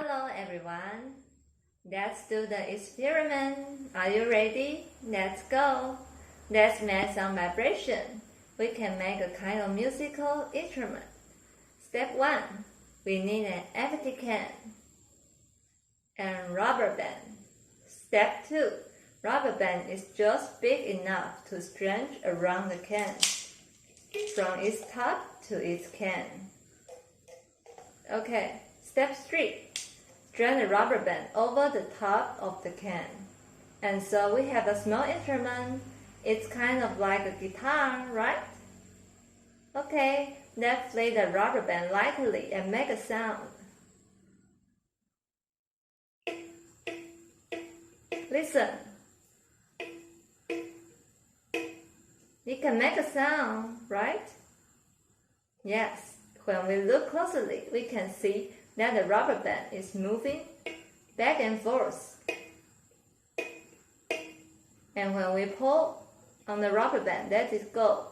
Hello everyone. Let's do the experiment. Are you ready? Let's go. Let's make some vibration. We can make a kind of musical instrument. Step 1. We need an empty can and rubber band. Step 2. Rubber band is just big enough to stretch around the can, from its top to its can. Okay, step 3. Drain the rubber band over the top of the can. And so we have a small instrument. It's kind of like a guitar, right? Okay, let's play the rubber band lightly and make a sound. Listen. You can make a sound, right? Yes, when we look closely, we can see that the rubber band is moving back and forth. And when we pull on the rubber band, let it go,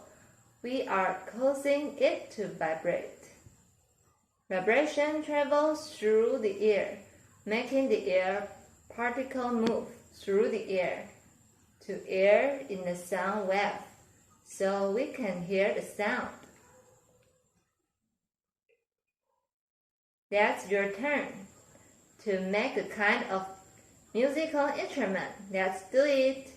we are causing it to vibrate. Vibration travels through the air, making the air particle move through the air to air in the sound wave, so we can hear the sound. That's your turn to make a kind of musical instrument. Let's do it.